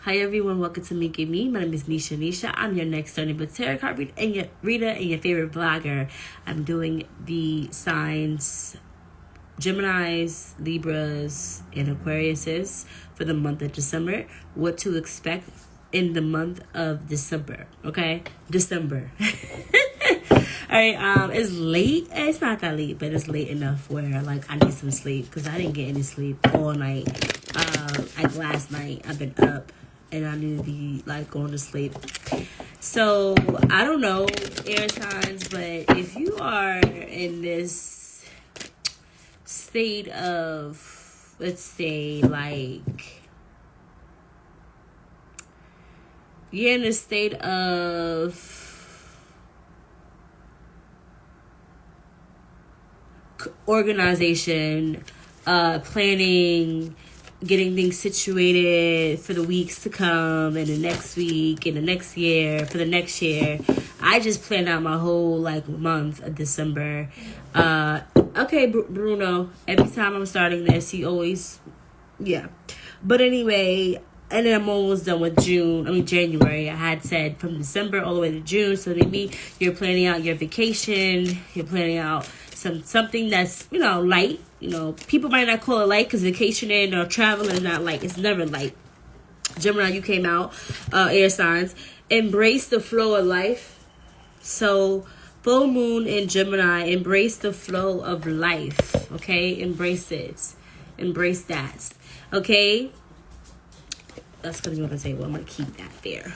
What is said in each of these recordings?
Hi everyone, welcome to Meet Me. My name is Nisha. I'm your next Sunday but tarot card reader and your favorite blogger. I'm doing the signs Geminis, Libras, and Aquariuses for the month of December. What to expect in the month of December, okay? December. Alright, it's late. It's not that late, but it's late enough where like I need some sleep because I didn't get any sleep all night. Like last night, I've been up and I need to be like going to sleep. So I don't know, air signs, but if you are in this state of, let's say, like, you're in a state of organization, planning, getting things situated for the weeks to come and the next week and the next year, for the next year. I just planned out my whole like month of December. Okay, Bruno, every time I'm starting this, he always, yeah. But anyway, and then I'm almost done with January. I had said from December all the way to June. So maybe you're planning out your vacation. You're planning out something that's, light. People might not call it light because vacationing or traveling is not light. It's never light. Gemini, you came out. Air signs. Embrace the flow of life. So full moon in Gemini. Embrace the flow of life. Okay? Embrace it. Embrace that. Okay? That's going to be on the table. I'm going to keep that there.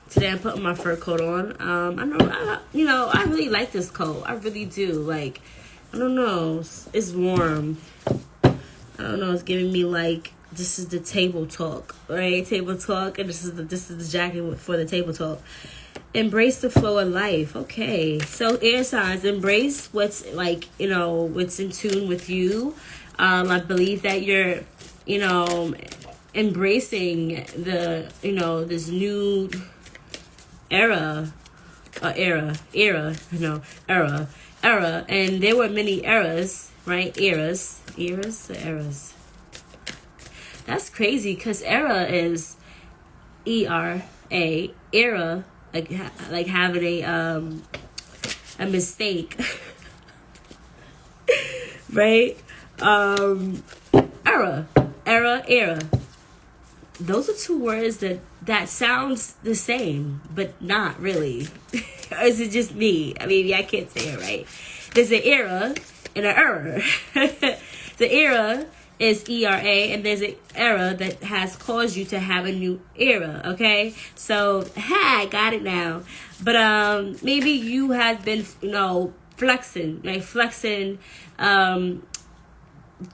Today I'm putting my fur coat on. I really like this coat. I really do. Like, I don't know. It's warm. I don't know. It's giving me like, this is the table talk, right? Table talk, and this is the jacket for the table talk. Embrace the flow of life. Okay. So air signs, embrace what's like, what's in tune with you. I believe that you're, embracing the, this new era, and there were many eras, right? Eras. That's crazy because era is era, like having a mistake, right? Era. Those are two words that sounds the same, but not really. Or is it just me? I mean, I can't say it right. There's an era and an error. The era is ERA, and there's an era that has caused you to have a new era, okay? So, got it now. But maybe you have been, flexing,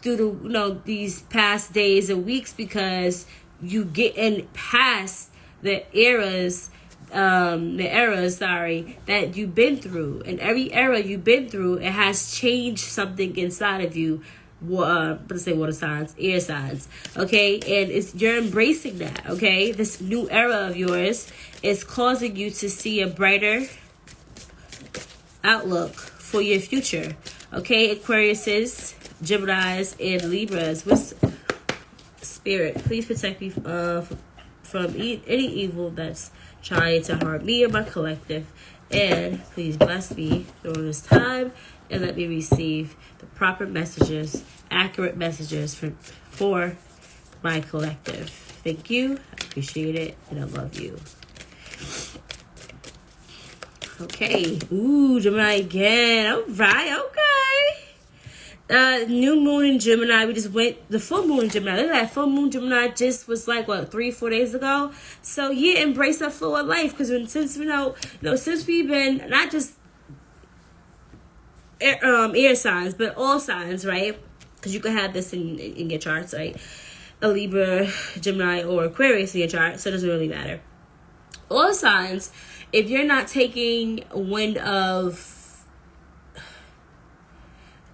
through the, these past days and weeks because you getting past the eras that you've been through. And every era you've been through, it has changed something inside of you. Let's say water signs, air signs, okay? And you're embracing that, okay? This new era of yours is causing you to see a brighter outlook for your future, okay? Aquariuses, Geminis, and Libras. With Spirit, please protect me from any evil that's trying to harm me or my collective. And please bless me during this time and let me receive the proper messages, accurate messages for my collective. Thank you. I appreciate it. And I love you. Okay. Ooh, Gemini again. All right. Okay. New moon in Gemini. We just went the full moon in Gemini. Look at that full moon Gemini just was like 3-4 days ago. So yeah, embrace that flow of life because since since we've been not just air signs but all signs, right? Because you can have this in your charts, right? A Libra, Gemini, or Aquarius in your chart, so it doesn't really matter. All signs, if you're not taking wind of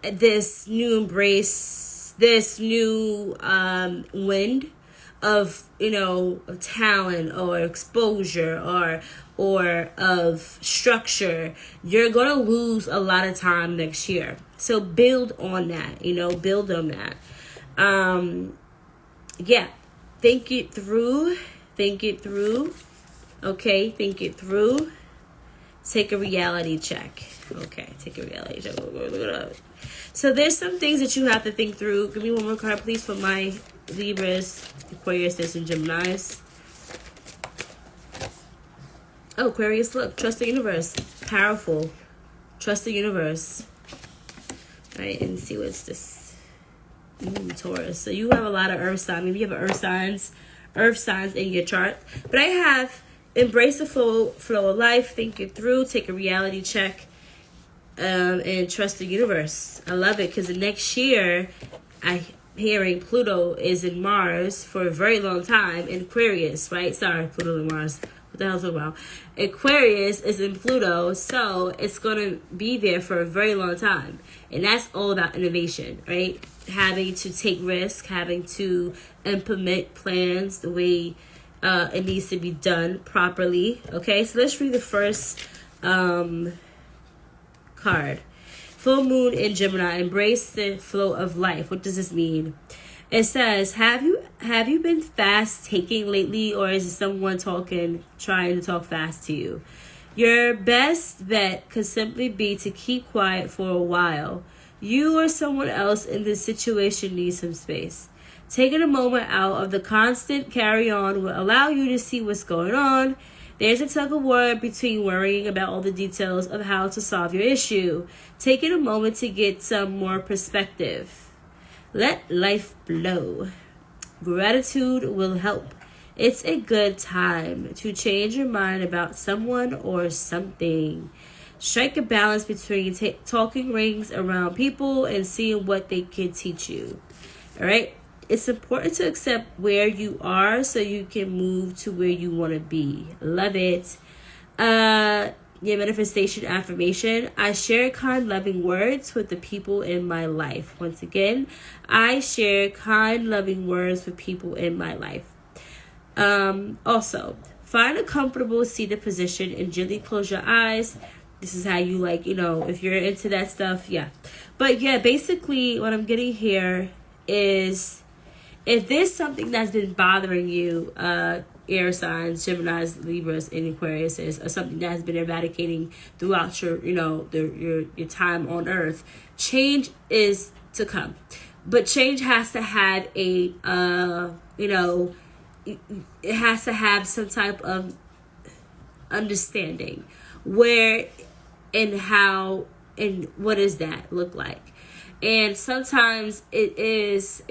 this new embrace, this new wind of talent or exposure or of structure, you're gonna lose a lot of time next year. So build on that, build on that. yeah, think it through. Think it through. Okay, think it through. Take a reality check. Okay, take a reality check. So there's some things that you have to think through. Give me one more card, please, for my Libras, Aquarius, and Geminis. Oh, Aquarius, look. Trust the universe. Powerful. Trust the universe. All right, and see what's this. Taurus. So you have a lot of earth signs. Maybe you have earth signs in your chart. But I have embrace the flow of life, think it through, take a reality check, and trust the universe. I love it because the next year, I'm hearing Pluto is in Mars for a very long time in Aquarius, right? Sorry, Pluto and Mars. What the hell is it about? Aquarius is in Pluto, so it's going to be there for a very long time. And that's all about innovation, right? Having to take risks, having to implement plans the way it needs to be done properly. Okay, so let's read the first card. Full moon in Gemini. Embrace the flow of life. What does this mean? It says, have you been fast taking lately, or is it someone trying to talk fast to you? Your best bet could simply be to keep quiet for a while. You or someone else in this situation needs some space. Taking a moment out of the constant carry on will allow you to see what's going on. There's a tug of war between worrying about all the details of how to solve your issue. Taking a moment to get some more perspective. Let life flow. Gratitude will help. It's a good time to change your mind about someone or something. Strike a balance between talking rings around people and seeing what they can teach you. All right? It's important to accept where you are so you can move to where you want to be. Love it. Your manifestation affirmation. I share kind, loving words with the people in my life. Once again, I share kind, loving words with people in my life. Also, find a comfortable seated position and gently close your eyes. This is how you if you're into that stuff, yeah. But yeah, basically what I'm getting here is, if there's something that's been bothering you, air signs, Geminis, Libras, and Aquarius, or something that has been eradicating throughout your time on Earth, change is to come. But change has to have it has to have some type of understanding where and how and what does that look like. And sometimes it is,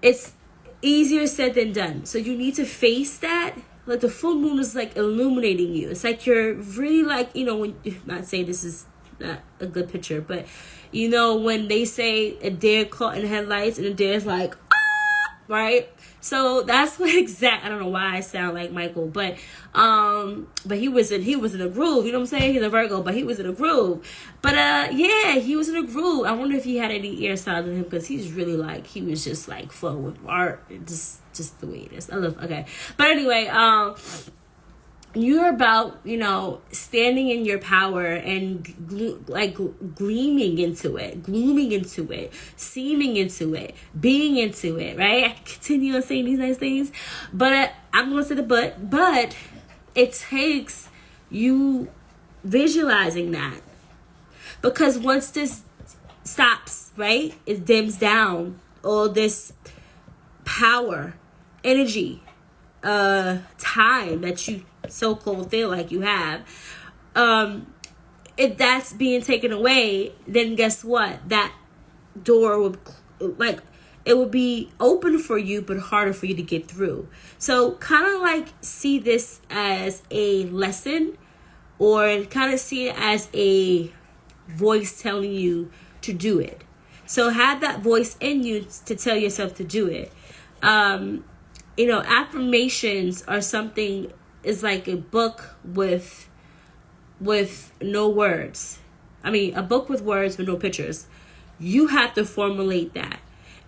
it's easier said than done. So you need to face that. Like the full moon is like illuminating you. It's like you're really when, not saying this is not a good picture, but when they say a deer caught in headlights and a deer's like, ah, right? So that's what I don't know why I sound like Michael, but he was in a groove, you know what I'm saying? He's a Virgo, but he was in a groove. But yeah, he was in a groove. I wonder if he had any ear styles in him, because he's really he was just flowing with art, just the way it is. I love, okay. But anyway, you're about, standing in your power and gleaming into it, glooming into it, seeming into it, being into it, right? I continue on saying these nice things, but I'm going to say the but it takes you visualizing that, because once this stops, right, it dims down all this power, energy, time that you so-called feel like you have, if that's being taken away, then guess what? That door would it would be open for you, but harder for you to get through. So kind of see this as a lesson, or kind of see it as a voice telling you to do it. So have that voice in you to tell yourself to do it. Affirmations are something, is like a book with no words. I mean, a book with words with no pictures. You have to formulate that.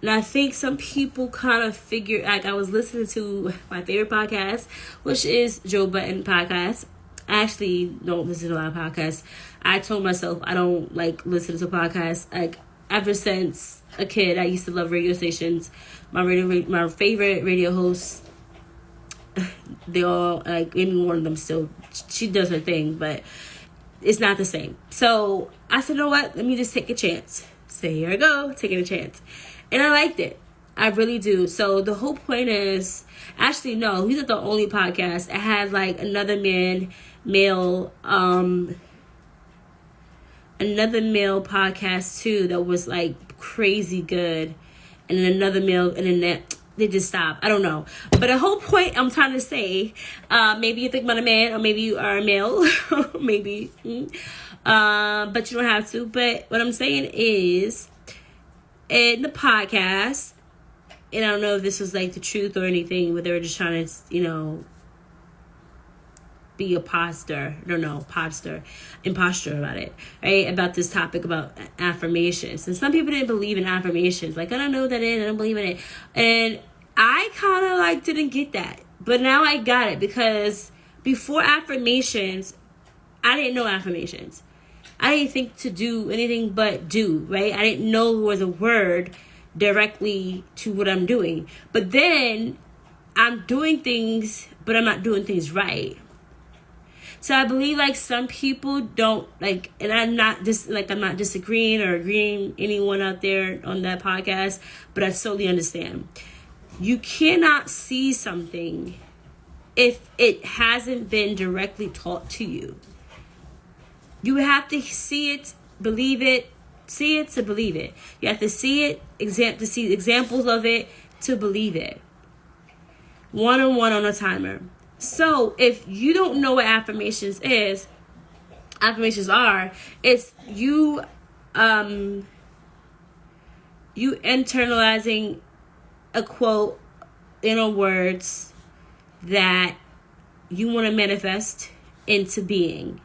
And I think some people kind of figure, I was listening to my favorite podcast, which is Joe Budden podcast. I actually don't listen to a lot of podcasts. I told myself I don't listen to podcasts. ever since a kid. I used to love radio stations. My favorite radio hosts, they all, like, Amy one of them still, she does her thing, but it's not the same. So I said, you know what? Let me just take a chance. So here I go, taking a chance. And I liked it. I really do. So the whole point is, actually, no, he's not the only podcast. I had like another male podcast too that was like crazy good. And then another male, and then that they just stopped. I don't know. But the whole point I'm trying to say, maybe you think about a man, or maybe you are a male, maybe. But you don't have to. But what I'm saying is, in the podcast, and I don't know if this was like the truth or anything, but they were just trying to, you know, be imposter about it, right? About this topic about affirmations. And some people didn't believe in affirmations. Like, I don't know what that is, I don't believe in it. And I kind of like didn't get that. But now I got it, because before affirmations, I didn't know affirmations. I didn't think to do anything but do, right? I didn't know there was a word directly to what I'm doing. But then I'm doing things, but I'm not doing things right. So I believe like some people don't like, and I'm not disagreeing or agreeing anyone out there on that podcast, but I totally understand. You cannot see something if it hasn't been directly taught to you. You have to see it, believe it, see it to believe it. You have to see it, to see examples of it to believe it. One-on-one on a timer. So if you don't know what affirmations are, it's you internalizing a quote, words that you want to manifest into being.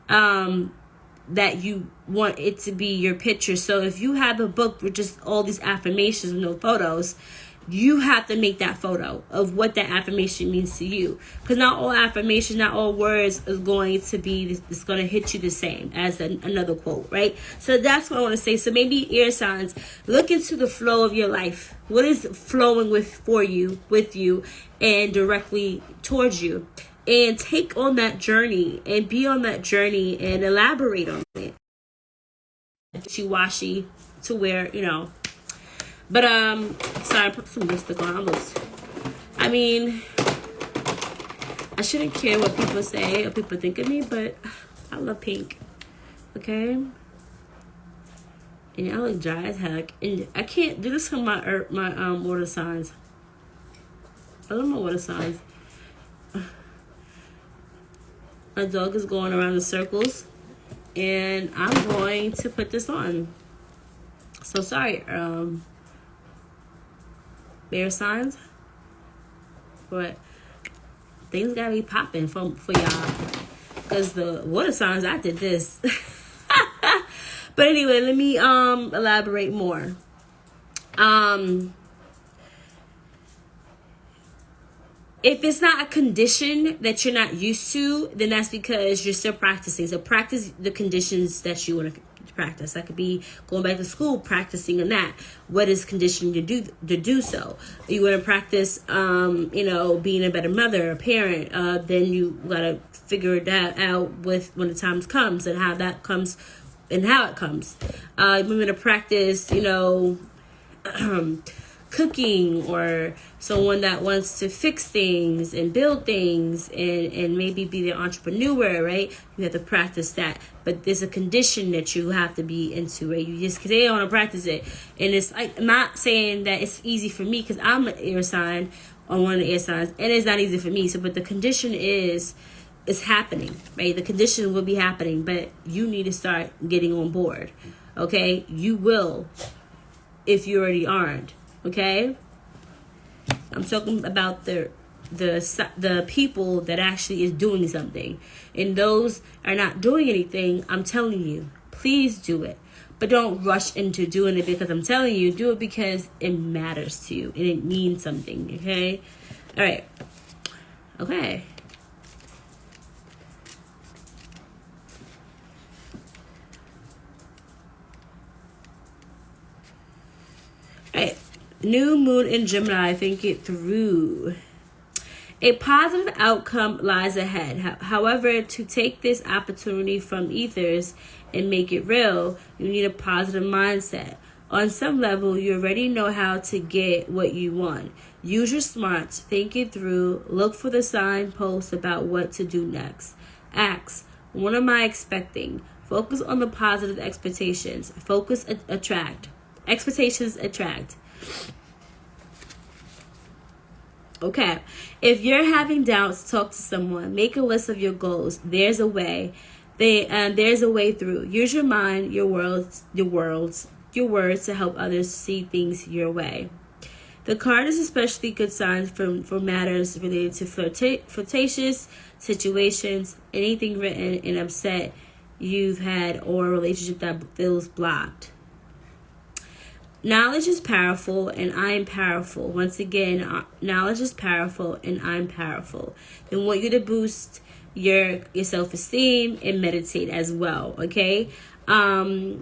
That you want it to be your picture. So if you have a book with just all these affirmations with no photos, you have to make that photo of what that affirmation means to you. Because not all affirmation, not all words is going to be, it's going to hit you the same as another quote, right? So that's what I want to say. So maybe ear signs, look into the flow of your life. What is flowing with you, and directly towards you. And take on that journey and be on that journey and elaborate on it. Wishy-washy to where, But, sorry, I put some lipstick on. I mean, I shouldn't care what people say or people think of me, but I love pink. Okay? And I look dry as heck. And I can't do this for my water signs. I love my water signs. My dog is going around in circles, and I'm going to put this on. So sorry, bear signs, but things gotta be popping for y'all, because the water signs, I did this. But anyway, let me elaborate more. If it's not a condition that you're not used to, then that's because you're still practicing. So practice the conditions that you want to practice. That could be going back to school, practicing on that. What is conditioning you to do so? You want to practice, being a better mother, a parent. Then you gotta figure that out with when the time comes and how that comes and how it comes. You want to practice, cooking, or someone that wants to fix things and build things and maybe be the entrepreneur, right? You have to practice that. But there's a condition that you have to be into, right? You just they want to practice it. And it's like, I'm not saying that it's easy for me, because I'm an air sign, on one of the air signs, and it's not easy for me. So, but the condition is happening, right? The condition will be happening, but you need to start getting on board, okay? You will, if you already aren't. Okay, I'm talking about the people that actually is doing something, and those are not doing anything. I'm telling you, please do it, but don't rush into doing it because I'm telling you. Do it because it matters to you and it means something. Okay, all right, okay. New moon in Gemini, think it through. A positive outcome lies ahead. However, to take this opportunity from ethers and make it real, you need a positive mindset. On some level, you already know how to get what you want. Use your smarts, think it through, look for the signposts about what to do next. Ask, what am I expecting? Focus on the positive expectations. Attract. Expectations attract. Okay, if you're having doubts, talk to someone. Make a list of your goals. There's a way. There's a way through. Use your mind, your words to help others see things your way. The card is especially good signs for matters related to flirtatious situations, anything written and upset you've had, or a relationship that feels blocked. Knowledge is powerful and I'm powerful. Once again, knowledge is powerful and I'm powerful. They want you to boost your self-esteem and meditate as well, okay? I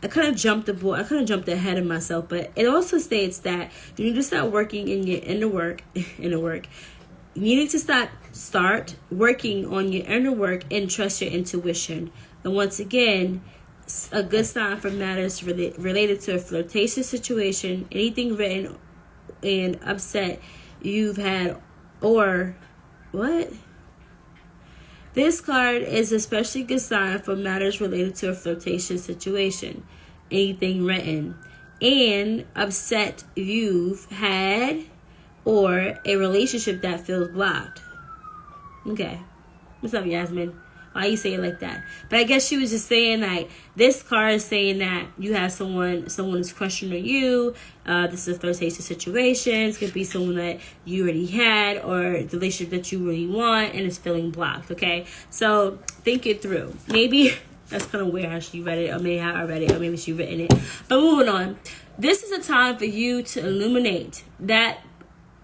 kind of jumped ahead of myself, but it also states that you need to start working in your inner work. You need to start working on your inner work and trust your intuition. And once again, a good sign for matters related to a flirtatious situation, anything written and upset you've had, or what? This card is especially good sign for matters related to a flirtatious situation, anything written and upset you've had, or a relationship that feels blocked. Okay. What's up, Yasmin? Why you say it like that? But I guess she was just saying, like, this card is saying that you have someone is crushing on you. This is a flirtatious situation. It could be someone that you already had, or the relationship that you really want, and it's feeling blocked, okay? So think it through. Maybe that's kind of weird how she read it, or maybe how I read it, or maybe she written it. But moving on. This is a time for you to illuminate that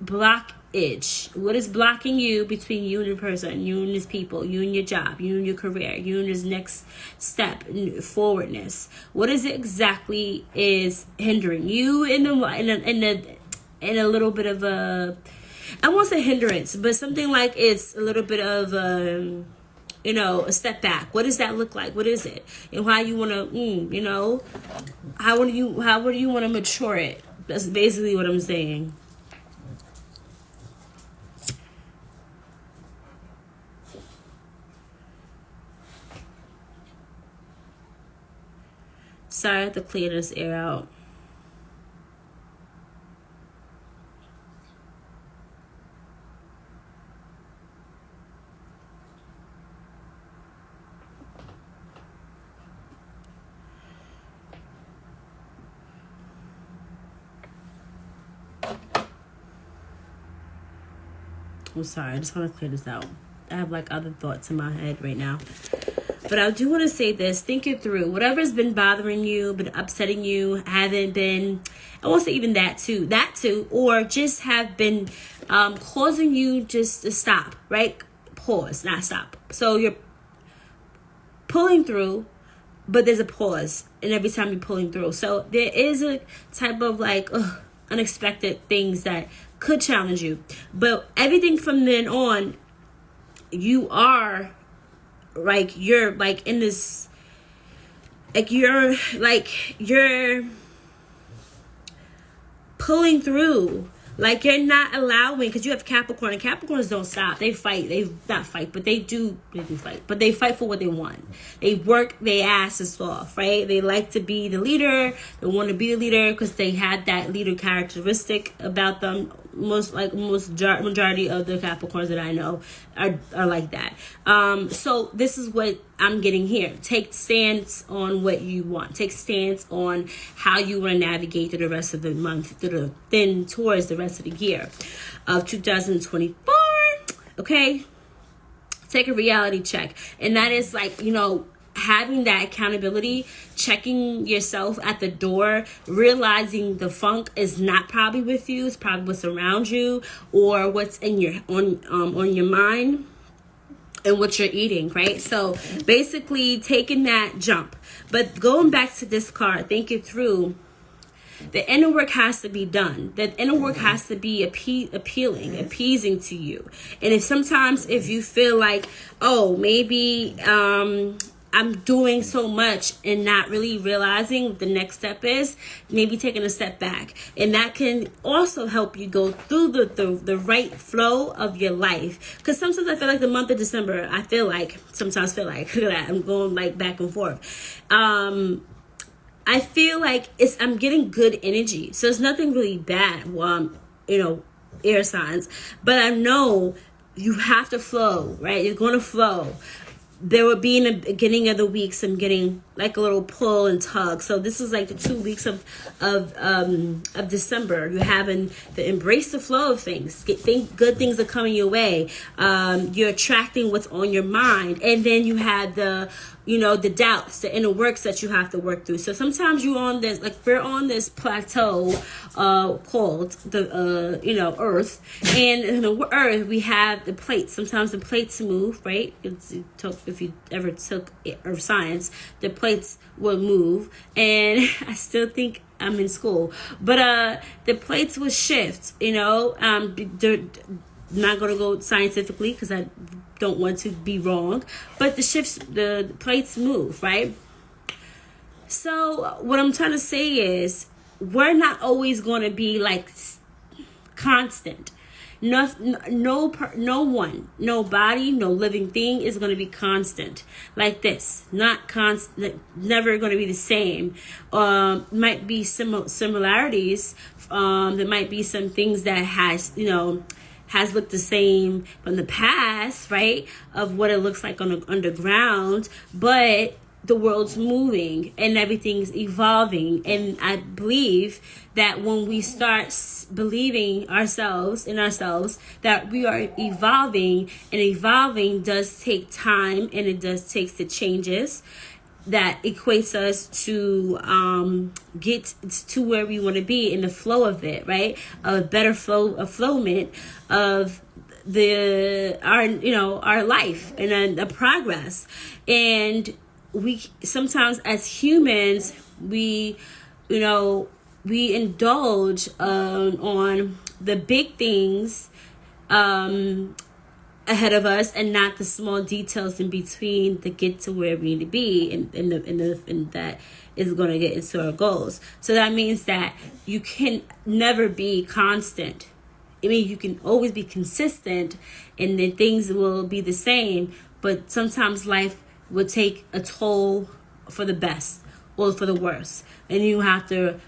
blockage. What is blocking you between you and your person, you and this people, you and your job, you and your career, you and this next step, forwardness? What is it exactly is hindering you in a little bit of a, I won't say hindrance, but something like it's a little bit of a step back. What does that look like? What is it? And how you want to, how do you want to mature it? That's basically what I'm saying. Sorry, I have to clear this air out. I'm sorry, I just want to clear this out. I have like other thoughts in my head right now. But I do want to say this. Think it through. Whatever's been bothering you, been upsetting you, haven't been, I won't say even that too, or just have been causing you just to stop, right? Pause, not stop. So you're pulling through, but there's a pause in every time you're pulling through. So there is a type of like unexpected things that could challenge you. But everything from then on, you are like, you're like in this, like you're pulling through. Like you're not allowing, because you have Capricorn, and Capricorns don't stop. They fight. They not fight, but they do fight. But they fight for what they want. They work their asses off, right? They like to be the leader. They want to be the leader because they had that leader characteristic about them. Majority of the Capricorns that I know are like that. So this is what I'm getting here. Take stance on what you want. Take stance on how you want to navigate through the rest of the month, then towards the rest of the year of 2024. Okay? Take a reality check. And that is like, having that accountability, checking yourself at the door, realizing the funk is not probably with you, it's probably what's around you, or what's in your on your mind and what you're eating, right? So basically taking that jump. But going back to this card, think it through. The inner work has to be done. The inner work has to be appeasing to you. And if you feel like, oh, maybe I'm doing so much and not really realizing what the next step is, maybe taking a step back. And that can also help you go through the right flow of your life. Because sometimes I feel like the month of December, sometimes feel like look at that, I'm going like back and forth. I feel like I'm getting good energy. So it's nothing really bad while I'm, air signs. But I know you have to flow, right? You're going to flow. There will be in the beginning of the week some getting like a little pull and tug. So this is like the 2 weeks of December. You're having to embrace the flow of things. Good things are coming your way. You're attracting what's on your mind, and then you have the doubts, the inner works that you have to work through. So sometimes we're on this plateau called the Earth, and in the Earth we have the plates. Sometimes the plates move, right? If you ever took Earth science, the plates will move, and I still think I'm in school, but the plates will shift. They're not going to go scientifically because I don't want to be wrong, but the plates move, right? So what I'm trying to say is we're not always going to be like constant. No one, nobody, no living thing is going to be constant like this. Not constant, never going to be the same. Might be similarities. There might be some things that has looked the same from the past, right? Of what it looks like on the underground, but the world's moving and everything's evolving. And I believe that when we start believing in ourselves that we are evolving, and evolving does take time, and it does take the changes that equates us to get to where we want to be in the flow of it, right? A better flowment of our life and the progress. And we sometimes as humans we indulge on the big things ahead of us, and not the small details in between to get to where we need to be, and that is going to get into our goals. So that means that you can never be constant. I mean, you can always be consistent, and then things will be the same, but sometimes life will take a toll for the best or for the worst. And you have to,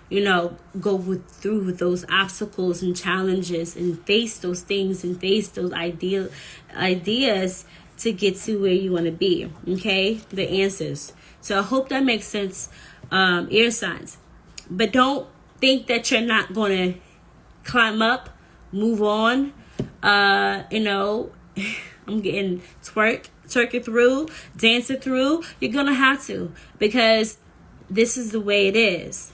go through with those obstacles and challenges and face those things and face those ideas to get to where you want to be. Okay? The answers. So I hope that makes sense, air signs. But don't think that you're not going to climb up, move on. I'm getting twerk it through, dance it through. You're going to have to, because this is the way it is.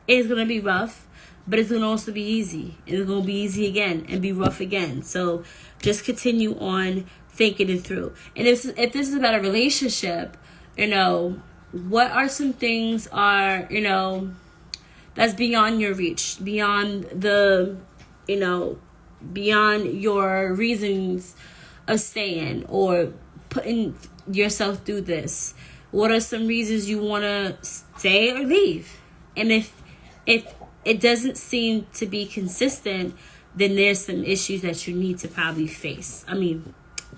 It's going to be rough, but it's going to also be easy. And it's going to be easy again and be rough again. So just continue on thinking it through. And if this is about a relationship, what are some things that's beyond your reach, beyond beyond your reasons of staying or putting yourself through this? What are some reasons you want to stay or leave? And if it doesn't seem to be consistent, then there's some issues that you need to probably face.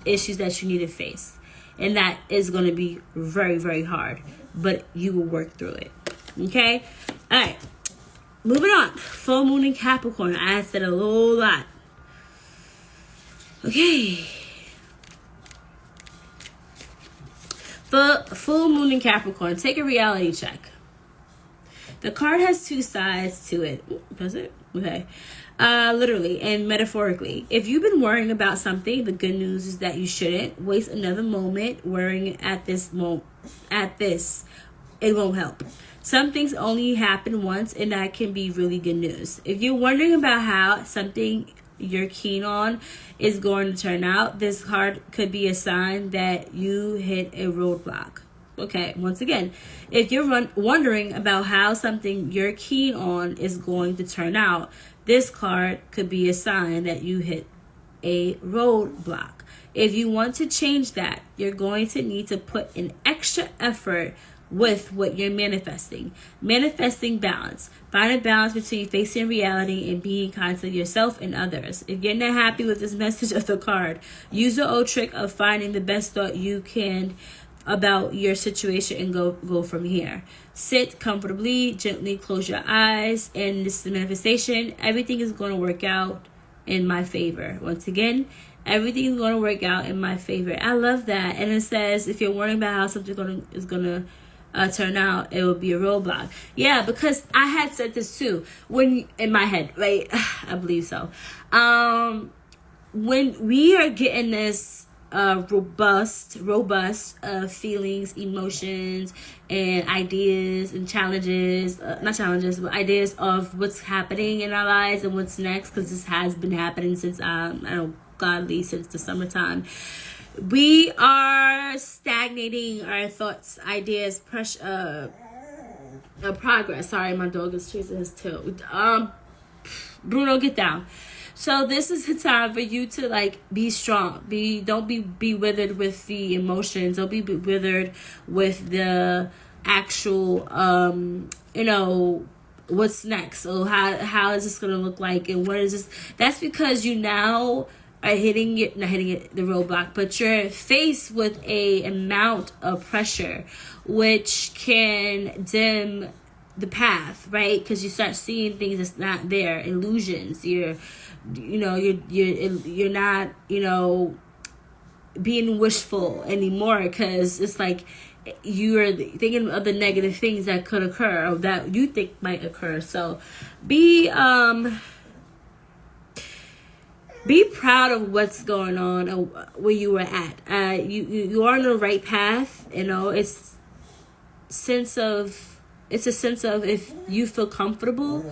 Issues that you need to face. And that is going to be very, very hard. But you will work through it. Okay? All right. Moving on. Full moon in Capricorn. I said a whole lot. Okay. Full moon in Capricorn. Take a reality check. The card has two sides to it. Does it? Okay. Literally and metaphorically. If you've been worrying about something, the good news is that you shouldn't waste another moment worrying at this. It won't help. Some things only happen once, and that can be really good news. If you're wondering about how something you're keen on is going to turn out, this card could be a sign that you hit a roadblock. Okay, once again, if you're wondering about how something you're keen on is going to turn out, this card could be a sign that you hit a roadblock. If you want to change that, you're going to need to put an extra effort with what you're manifesting. Manifesting balance. Find a balance between facing reality and being kind to yourself and others. If you're not happy with this message of the card, use the old trick of finding the best thought you can about your situation and go from here. Sit comfortably, gently close your eyes, and this is the manifestation. Everything is going to work out in my favor. Once again, everything is going to work out in my favor. I love that. And it says, if you're worrying about how something is going to turn out, it will be a roadblock. Yeah, because I had said this too when in my head, right? I believe so. When we are getting this robust feelings, emotions, and ideas and challenges, not challenges, but ideas of what's happening in our lives and what's next, because this has been happening since godly since the summertime. We are stagnating our thoughts, ideas, progress. Sorry, my dog is chasing his tail. Bruno, get down. So this is the time for you to be strong. Don't be withered with the emotions. Don't be withered with the actual what's next. So how is this gonna look like, and what is this? That's because you now are not hitting the roadblock, but you're faced with a amount of pressure which can dim the path, right? Because you start seeing things that's not there, illusions. You're not being wishful anymore, because it's like you're thinking of the negative things that could occur or that you think might occur. So be proud of what's going on and where you were at. You are on the right path. It's a sense of if you feel comfortable.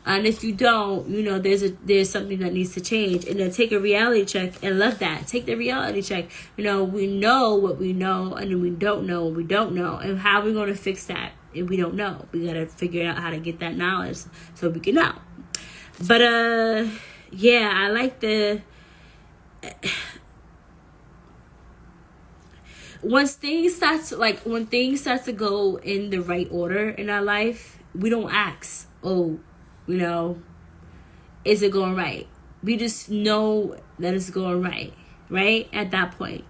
And if you don't, there's something that needs to change. And then take a reality check, and love that. Take the reality check. We know what we know, and then we don't know what we don't know. And how are we going to fix that if we don't know? We got to figure out how to get that knowledge so we can know. But, yeah, I like when things start to go in the right order in our life, we don't ask, is it going right? We just know that it's going right at that point.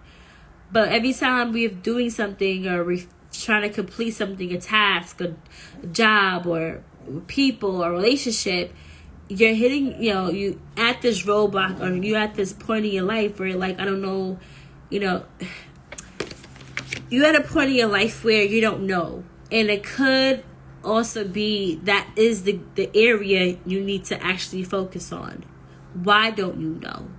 But every time we're doing something, or we're trying to complete something, a task, a job, or people, or relationship, you're hitting, you at this roadblock, or you at this point in your life where you're like, I don't know, you're at a point in your life where you don't know. And it could also be that is the area you need to actually focus on. Why don't you know?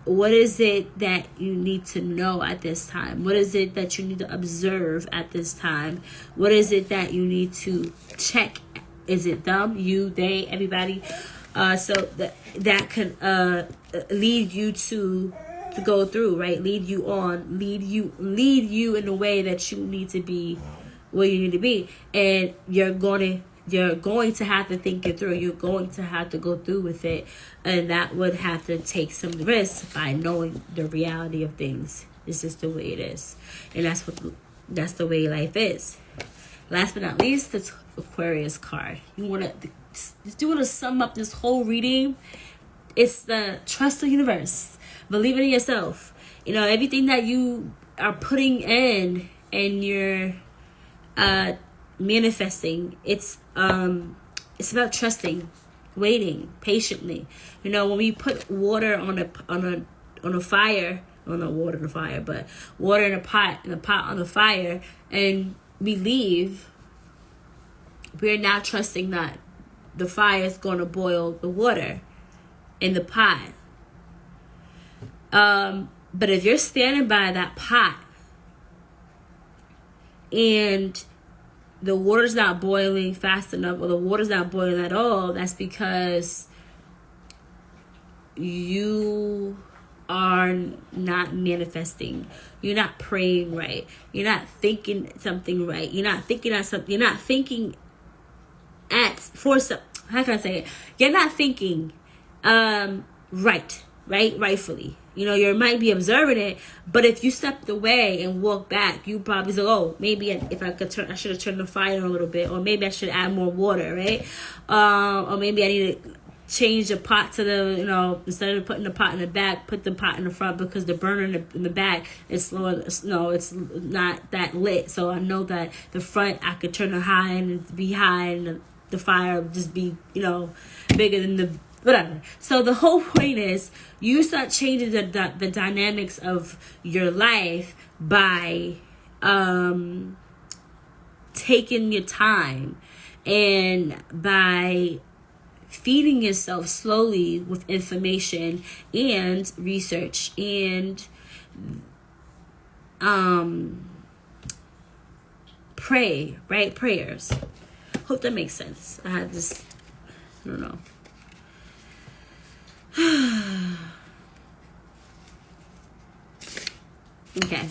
What is it that you need to know at this time? What is it that you need to observe at this time? What is it that you need to check? Is it them, you, they, everybody? So that can lead you to go through, right? Lead you on, lead you in a way that you need to be where you need to be. And you're going to have to think it through. You're going to have to go through with it, and that would have to take some risks by knowing the reality of things. This is the way it is, and that's the way life is. Last but not least, the Aquarius card. You want to sum up this whole reading. It's the trust the universe, believe in yourself. Everything that you are putting in and you're manifesting, it's about trusting, waiting patiently. When we put water on a fire, well, not water in a fire, but water in a pot on the fire, and we leave, we're now trusting that the fire is going to boil the water in the pot. But if you're standing by that pot and the water's not boiling fast enough, or the water's not boiling at all, that's because you are not manifesting. You're not praying right. You're not thinking something right. You're not thinking at something. You're not thinking for some. How can I say it? You're not thinking rightfully. You might be observing it, but if you stepped away and walked back, you probably say, "Oh, maybe if I should have turned the fire on a little bit, or maybe I should add more water, right? Or maybe I need to change the pot to the, instead of putting the pot in the back, put the pot in the front, because the burner in the back is slow. No, it's not that lit. So I know that the front, I could turn it high and be high, and the fire just be, bigger than the whatever. So the whole point is, you start changing the dynamics of your life by taking your time, and by feeding yourself slowly with information and research and prayers. Hope that makes sense. I had this, I don't know. Okay.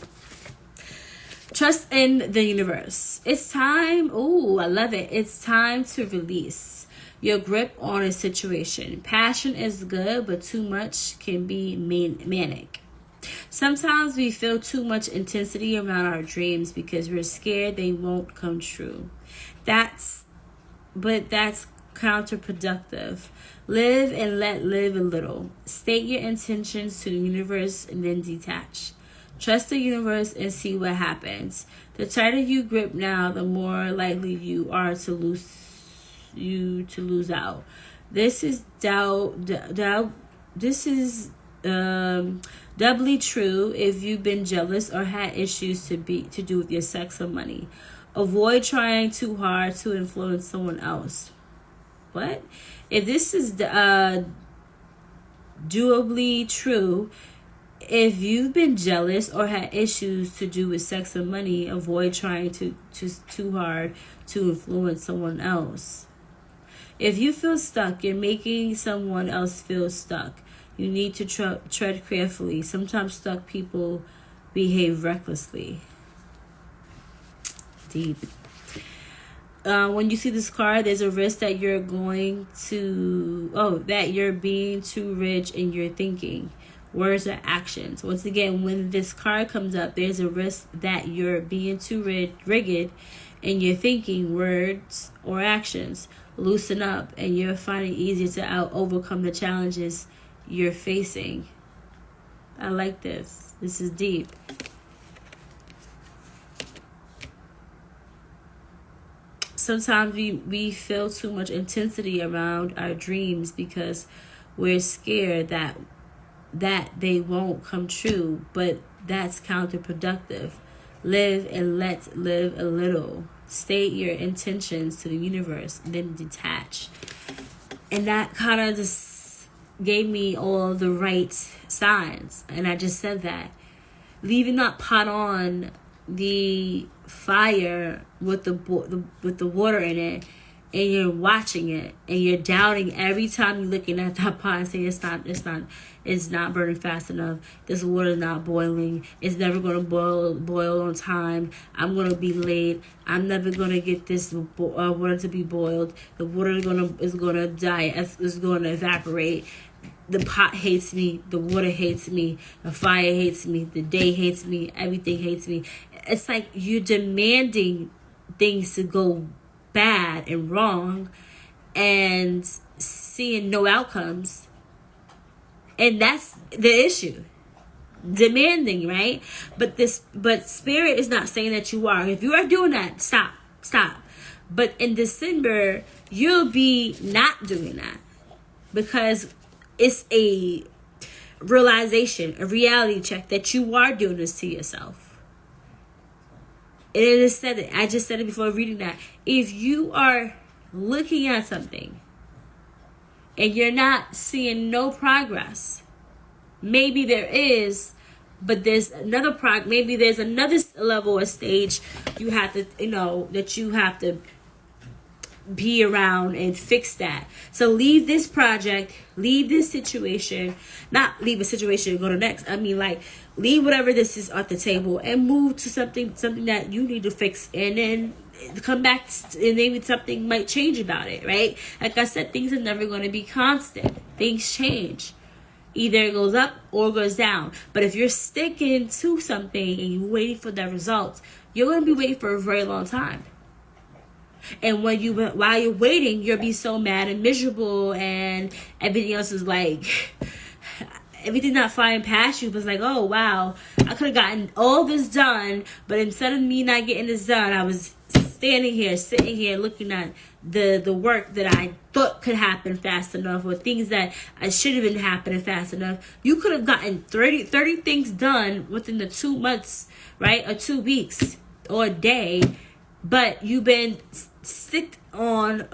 Trust in the universe. It's time. Ooh, I love it. It's time to release your grip on a situation. Passion is good, but too much can be manic. Sometimes we feel too much intensity around our dreams because we're scared they won't come true. That's counterproductive. Live and let live a little. State your intentions to the universe and then detach. Trust the universe and see what happens. The tighter you grip now, the more likely you are to lose out. This is doubly true if you've been jealous or had issues to do with your sex or money. Avoid trying too hard to influence someone else. What? If this is doubly true, if you've been jealous or had issues to do with sex or money, avoid trying too hard to influence someone else. If you feel stuck, you're making someone else feel stuck. You need to tread carefully. Sometimes stuck people behave recklessly. Deep. When you see this card, there's a risk that you're being too rich in your thinking, words or actions. Once again, when this card comes up, there's a risk that you're being too rigid in your thinking, words or actions. Loosen up, and you'll find it easier to overcome the challenges you're facing. I like this. This is deep. Sometimes we feel too much intensity around our dreams because we're scared that they won't come true, but that's counterproductive. Live and let live a little. State your intentions to the universe, then detach. And that kind of just gave me all the right signs. And I just said that. Leaving that pot on the fire with the water in it, and you're watching it, and you're doubting every time you're looking at that pot and saying it's not burning fast enough. This water is not boiling. It's never going to boil on time. I'm going to be late. I'm never going to get this water to be boiled. The water is going to die. It's going to evaporate. The pot hates me. The water hates me. The fire hates me. The day hates me. Everything hates me. It's like you're demanding things to go bad and wrong and seeing no outcomes. And that's the issue. Demanding, right? But spirit is not saying that you are. If you are doing that, stop. But in December, you'll be not doing that, because it's a realization, a reality check that you are doing this to yourself. And it is said it. I just said it before reading that. If you are looking at something and you're not seeing no progress, maybe there is, but there's another maybe there's another level or stage you have to, that you have to be around and fix that. So leave this project, leave this situation, not leave a situation and go to next. I mean, like, leave whatever this is at the table and move to something that you need to fix, and then come back and maybe something might change about it, right? Like I said, things are never going to be constant. Things change. Either it goes up or it goes down. But if you're sticking to something and you're waiting for the results, you're going to be waiting for a very long time. And while you're waiting, you'll be so mad and miserable, and everything else is like, everything not flying past you, but it's like, oh wow, I could have gotten all this done, but instead of me not getting this done, I was sitting here looking at the work that I thought could happen fast enough, or things that I should have been happening fast enough. You could have gotten 30 things done within the 2 months, right? Or 2 weeks or a day, but you've been stuck on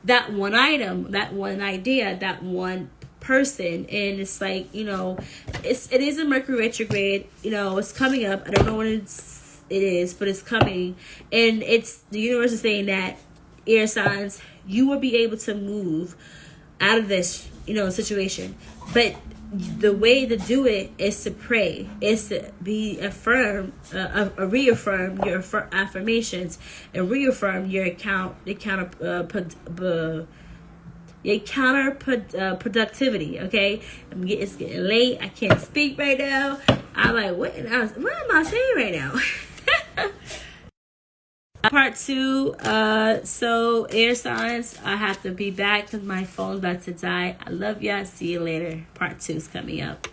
that one item, that one idea, that one person. And it's like, you know, it is a Mercury retrograde, you know, it's coming up. I don't know when it is, but it's coming, and it's, the universe is saying that, air signs, you will be able to move out of this, you know, situation. But the way to do it is to pray, is to reaffirm your affirmations, and reaffirm your counterproductivity. Okay, it's getting late. I can't speak right now. I'm like, what am I saying right now? Part 2. So air signs, I have to be back because my phone's about to die. I love y'all. See you later. Part 2 is coming up.